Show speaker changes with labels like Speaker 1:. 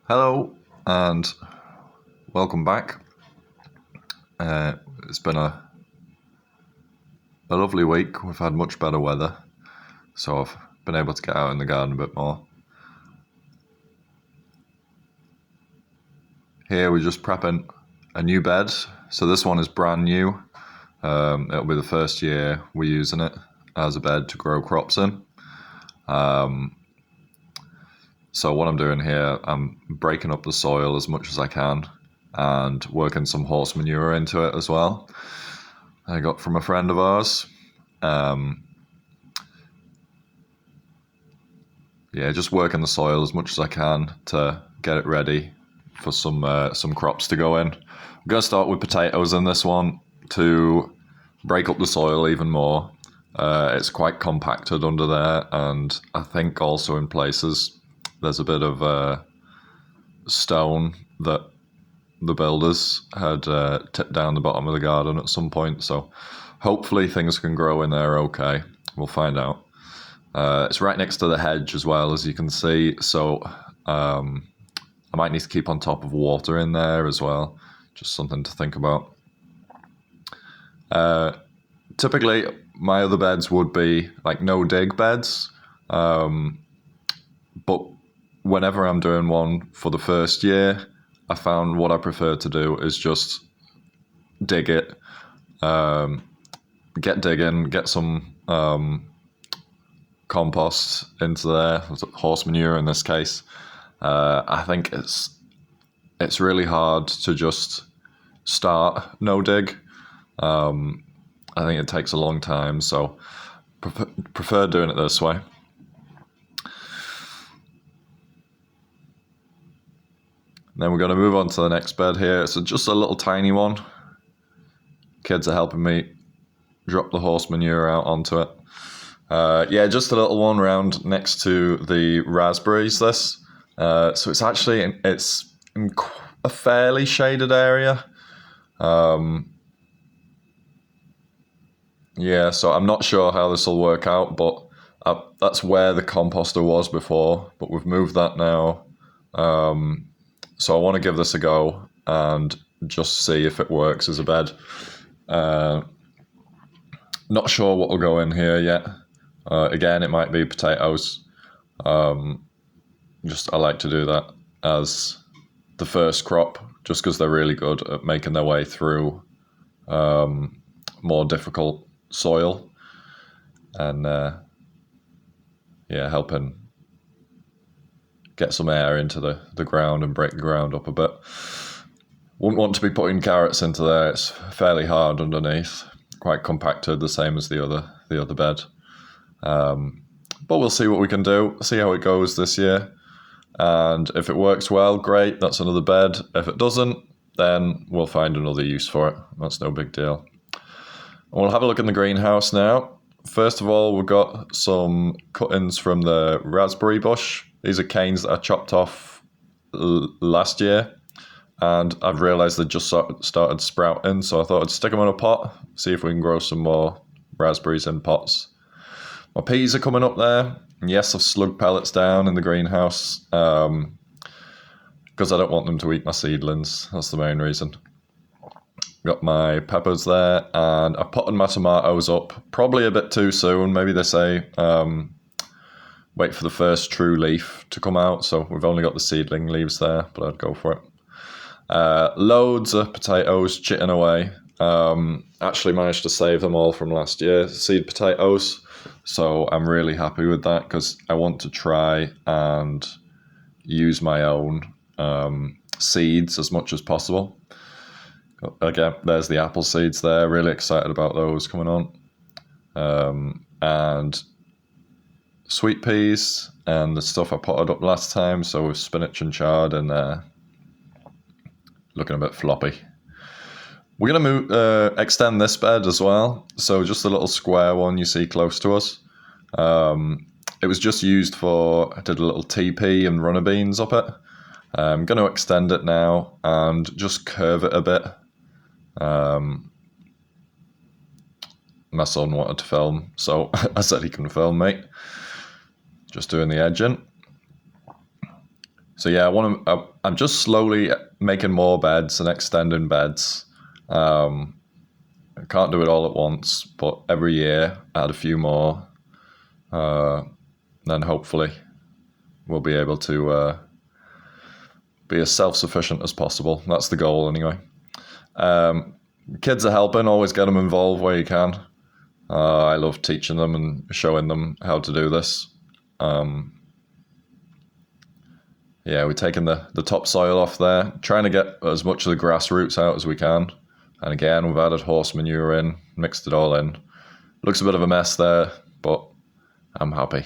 Speaker 1: Hello and welcome back. It's been a lovely week. We've had much better weather, so I've been able to get out in the garden a bit more. Here we're just prepping a new bed. So this one is brand new. It'll be the first year we're using it as a bed to grow crops in. So what I'm doing here, I'm breaking up the soil as much as I can and working some horse manure into it as well. I got from a friend of ours. Just working the soil as much as I can to get it ready for some crops to go in. I'm going to start with potatoes in this one to break up the soil even more. It's quite compacted under there, and I think also in places there's a bit of stone that the builders had tipped down the bottom of the garden at some point. So hopefully things can grow in there okay. We'll find out. It's right next to the hedge as well, as you can see. So I might need to keep on top of water in there as well. Just something to think about. Typically, my other beds would be like no-dig beds. But whenever I'm doing one for the first year, I found what I prefer to do is just dig it, get digging, get some compost into there, horse manure in this case. I think it's really hard to just start no dig. I think it takes a long time, so prefer doing it this way. Then we're going to move on to the next bed here. It's just a little tiny one. Kids are helping me drop the horse manure out onto it. Just a little one round next to the raspberries. So it's actually in a fairly shaded area. So I'm not sure how this will work out, but that's where the composter was before. But we've moved that now. So I want to give this a go and just see if it works as a bed. Not sure what will go in here yet. Again, it might be potatoes. I like to do that as the first crop, just because they're really good at making their way through more difficult soil and helping get some air into the ground and break the ground up a bit. Wouldn't want to be putting carrots into there. It's fairly hard underneath, quite compacted, the same as the other bed. But we'll see what we can do, see how it goes this year. And if it works well, great, that's another bed. If it doesn't, then we'll find another use for it. That's no big deal. And we'll have a look in the greenhouse now. First of all, we've got some cuttings from the raspberry bush. These are canes that I chopped off last year, and I've realised they just started sprouting, so I thought I'd stick them in a pot, see if we can grow some more raspberries in pots. My peas are coming up there. And yes, I've slugged pellets down in the greenhouse because I don't want them to eat my seedlings. That's the main reason. Got my peppers there, and I potted my tomatoes up probably a bit too soon. Maybe they say wait for the first true leaf to come out, so we've only got the seedling leaves there, but I'd go for it. Loads of potatoes chitting away. Actually managed to save them all from last year, seed potatoes, so I'm really happy with that because I want to try and use my own seeds as much as possible. Again, there's the apple seeds there, really excited about those coming on. And sweet peas and the stuff I potted up last time, so with spinach and chard in there, looking a bit floppy. We're going to extend this bed as well, so just a little square one you see close to us. It was just used I did a little TP and runner beans up it. I'm going to extend it now and just curve it a bit. My son wanted to film, so I said he can film me. Just doing the edging. So yeah, I'm just slowly making more beds and extending beds. I can't do it all at once, but every year add a few more. Then hopefully we'll be able to be as self-sufficient as possible. That's the goal anyway. Kids are helping. Always get them involved where you can. I love teaching them and showing them how to do this. Yeah, we're taking the topsoil off there, trying to get as much of the grassroots out as we can. And again, we've added horse manure in, mixed it all in. Looks a bit of a mess there, but I'm happy.